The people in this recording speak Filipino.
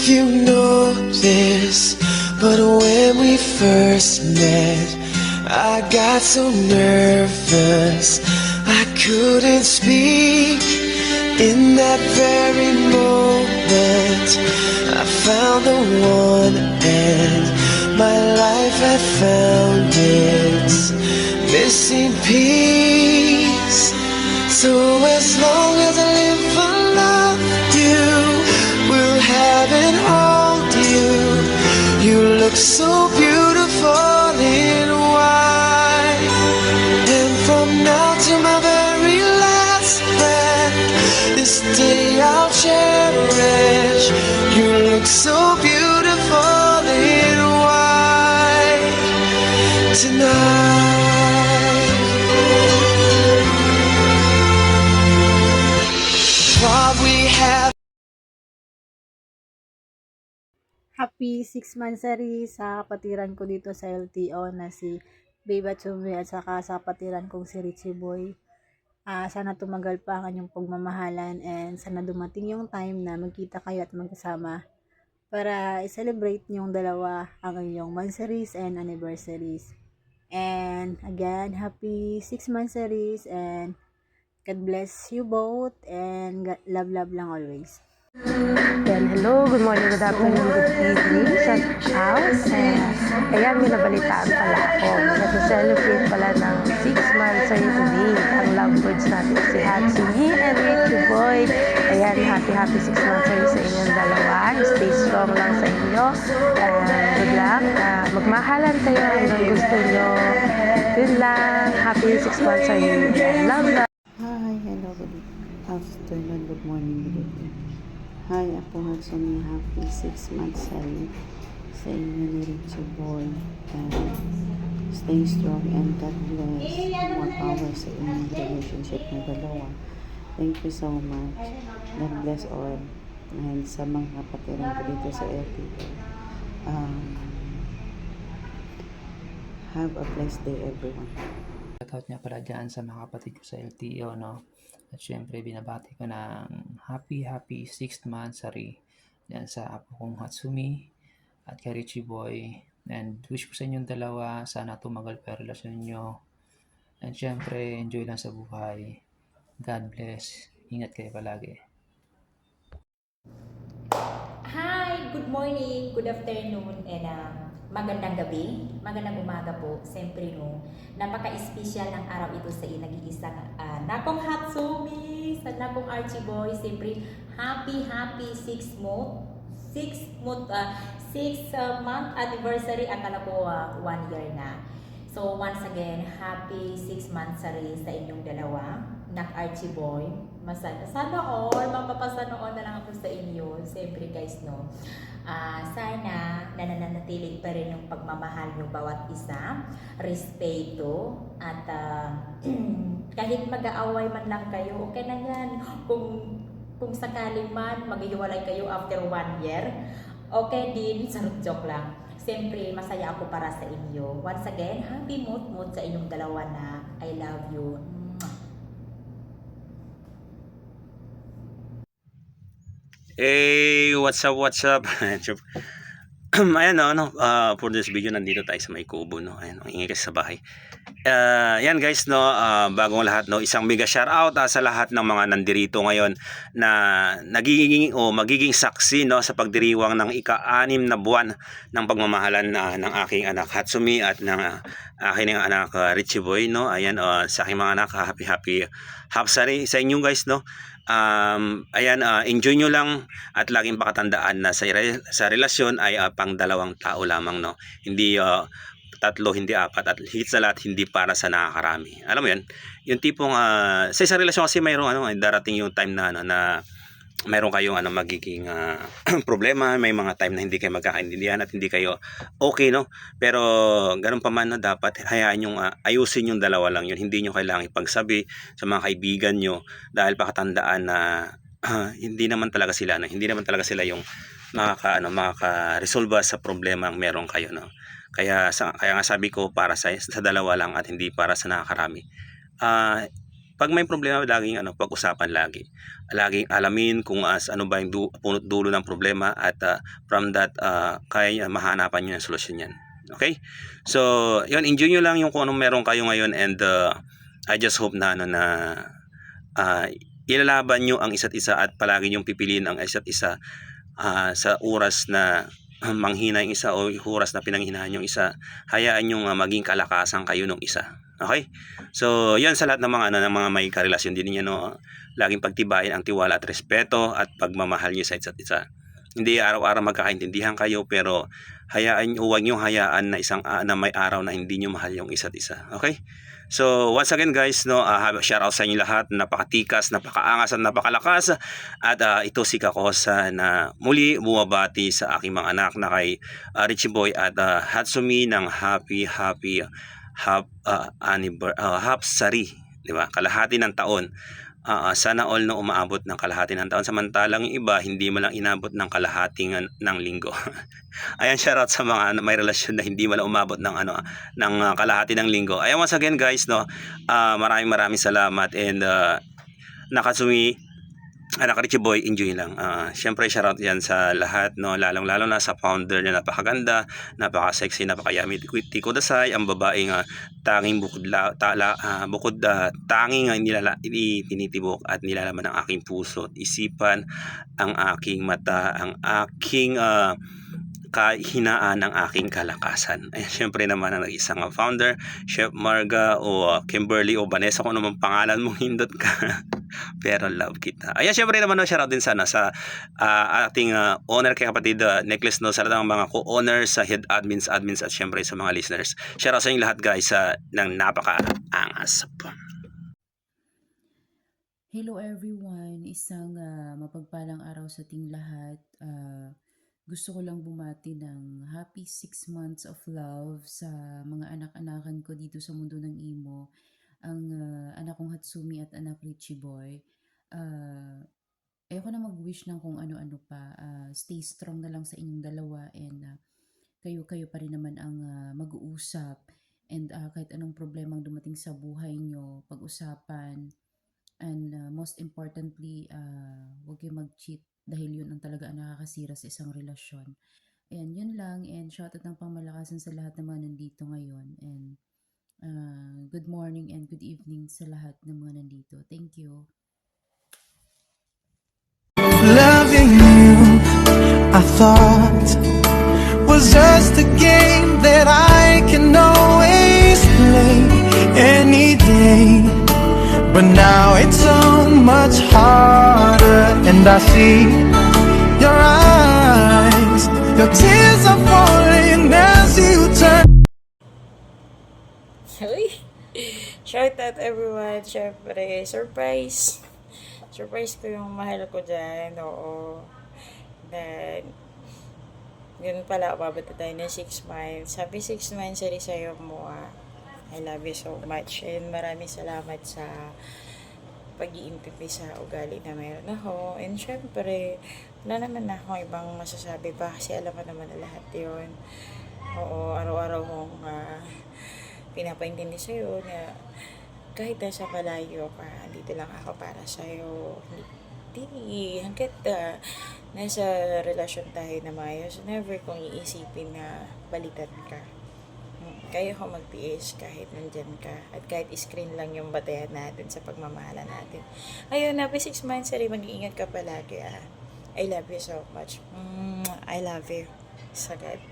if you know this, but when we first met, I got so nervous I couldn't speak. In that very moment, I found the one, and my life had found its missing piece. So as long as I live, I love you, will have and hold you. You look so beautiful in white, and from now to my very last breath, this day I'll cherish. You look so beautiful in white tonight. What we have. Happy 6 monthsary sa kapatiran ko dito sa LTO na si Beba Chumi at saka sa kapatiran kong si Richie Boy. Sana tumagal pa ang inyong pagmamahalan and sana dumating yung time na magkita kayo at magkasama para i-celebrate niyong dalawa ang inyong monthsaries and anniversaries. And again, happy 6 monthsaries and God bless you both and love lang always. Then, hello, good morning, good afternoon, good evening, shout out, and ayan, may nabalitaan pala ako, nasa-celebrate pala ng 6 months today, ang lovebirds natin, si Hatsumi and Richie Boy. Ayan, happy 6 months sa inyong dalawa, stay strong lang sa inyo, and good luck, magmahalan kayo hanggang gusto nyo, yun lang, happy 6 months sa inyo, love. Hi, hello, good afternoon, good morning, good evening. Hi, ako Hatsumi, happy 6 months sa inyo ni Richie Boy. And stay strong and God bless. More power sa inyong relationship na dalawa. Thank you so much. God bless all. And sa mga kapatiran ko dito sa LTO. Have a blessed day, everyone. Shoutout niya pala dyan sa mga kapatid ko sa LTO, no? At syempre, binabati ko ng happy 6th monthsary dyan sa apo kong Hatsumi at kay Richie Boy. And wish ko sa inyong dalawa, sana tumagal pa yung relasyon nyo. And syempre, enjoy lang sa buhay. God bless. Ingat kayo palagi. Hi! Good morning, good afternoon, and magandang gabi, magandang umaga po. Siyempre napaka-espesyal ng araw ito sa nag-iisang nakong Hatsumi, sa nakong Archie Boy. Siyempre, happy 6 month anniversary. Akala ko 1 year na. So once again, happy 6 monthsary sa inyong dalawa, nak Archie Boy. Sana all, mapapasana all na lang ako sa inyo. Siyempre guys, no. Sana nananatilig pa rin yung pagmamahal nyo bawat isa, respeto, at kahit mag-aaway man lang kayo, okay na yan. Kung sakaling man maghiwalay kayo after 1 year, okay din, sarap joke lang. Siyempre, masaya ako para sa inyo. Once again, happy mood sa inyong dalawa na I love you. Hey, what's up? Ayan, for this video, nandito tayo sa may kubo, no? Ayan, ang ingay kasi sa bahay. Yan guys, no, bagong lahat, no, isang mega shout out sa lahat ng mga nandirito ngayon na magiging saksi, no, sa pagdiriwang ng ika-6 na buwan ng pagmamahalan ng aking anak Hatsumi at ng aking anak Richie Boy, no. Ayan, sa aking mga anak, happy hapsari sa inyo guys, no. Ayan, enjoy nyo lang at laging pakatandaan na sa relasyon ay pang dalawang tao lamang, no. Hindi 3, hindi 4, at higit sa lahat hindi para sa nakakarami. Alam mo yan, yung tipong sa isang relasyon kasi mayroong darating yung time na na mayroon kayong magiging problema, may mga time na hindi kayo magkakaintindihan at hindi kayo okay, no. Pero ganun pa man, no, dapat hayaan yung ayusin yung dalawa lang yun. Hindi nyo kailangang ipagsabi sa mga kaibigan nyo dahil pakatandaan na hindi naman talaga sila yung makaka-resolve sa problema ang meron kayo, no. Kaya nga sabi ko, para sa dalawa lang at hindi para sa nakakarami. pag may problema, laging pag-usapan lagi. Laging alamin kung ano ba yung punot dulo ng problema at from that, kaya mahanapan nyo ng solusyon yan. Okay? So, yun, enjoy nyo lang yung kung anong meron kayo ngayon and I just hope na ilalaban nyo ang isa't isa at palagi nyong pipiliin ang isa't isa sa oras na manghina yung isa o oras na pinanghinahan yung isa. Hayaan yung maging kalakasan kayo ng isa. Okay? So, yan sa lahat ng mga ng mga may karelasyon din niyo, laging pagtibayin ang tiwala at respeto at pagmamahal niyo sa isa't isa. Hindi araw-araw magkakaintindihan kayo, pero huwag niyo hayaan na na may araw na hindi niyo mahal yung isa't isa. Okay? So, once again guys, shout out sa inyo lahat. Napakatikas, napakaangas at napakalakas. At ito si Kakosa na muli bumabati sa aking mga anak na kay Richie Boy at Hatsumi ng happy sari, di ba? Kalahati ng taon. Sana all na umaabot ng kalahati ng taon, samantalang yung iba hindi mo lang inabot ng kalahati ng linggo. Ayan, shoutout sa mga may relasyon na hindi mo lang umabot ng kalahati ng linggo. Ayan, once again guys, maraming salamat and Nakatsumi, Richie Boy, enjoy lang. Syempre shoutout yan sa lahat, lalong-lalo na sa founder na napakaganda, napaka-sexy, napakayami Tiko Dasay, ang babaeng tanging tanging tinitibok at nilalaman ng aking puso at isipan, ang aking mata, ang aking kahinaan ng aking kalakasan. Ayan, syempre naman ang isang founder, Chef Marga o Kimberly o Vanessa, kung anong pangalan mong hindot ka. Pero love kita. Ayan, syempre naman shoutout din sana sa ating owner kay kapatid Necklace, sa lahat ng mga co-owners, sa head admins at syempre sa mga listeners. Shoutout sa inyo lahat guys ng napaka-angas. Hello everyone, isang mapagpalang araw sa ating lahat. Gusto ko lang bumati ng happy 6 months of love sa mga anak-anakan ko dito sa mundo ng Imo. Ang anak kong Hatsumi at anak Richie Boy. Ayoko na mag-wish ng kung ano-ano pa. Stay strong na lang sa inyong dalawa and kayo pa rin naman ang mag-uusap. And kahit anong problemang dumating sa buhay nyo, pag-usapan. And most importantly, huwag kayo mag-cheat dahil yun ang talaga ang nakakasira sa isang relasyon. Ayan, yun lang. And shoutout ng pangmalakasan sa lahat ng mga nandito ngayon. And good morning and good evening sa lahat ng mga nandito. Thank you. Loving you, I thought, was just a game that I can always play any day. But now it's so much harder, and I see your eyes, your tears are falling as you turn. Uy! Shout out everyone! Syempre, surprise ko yung mahal ko dyan. Oo. Then, yun pala, umabot na tayo ng 6 months. Happy 6 months sa'yo mo. I love you so much. And maraming salamat sa pag-iintindi sa ugali na meron ako. And syempre, wala naman na akong ibang masasabi pa kasi alam mo naman na lahat yun. Oo, araw-araw kong pinapaintindi sa'yo na kahit nasa malayo ka, dito lang ako para sa'yo. Hindi, hanggat nasa relasyon tayo na maayos, never kong iisipin na balitan ka. Kaya ko magtiis kahit nandyan ka. At kahit screen lang yung batayan natin sa pagmamahala natin. Ayun, happy 6 months, mag-iingat ka palagi. I love you so much. I love you. Sagad.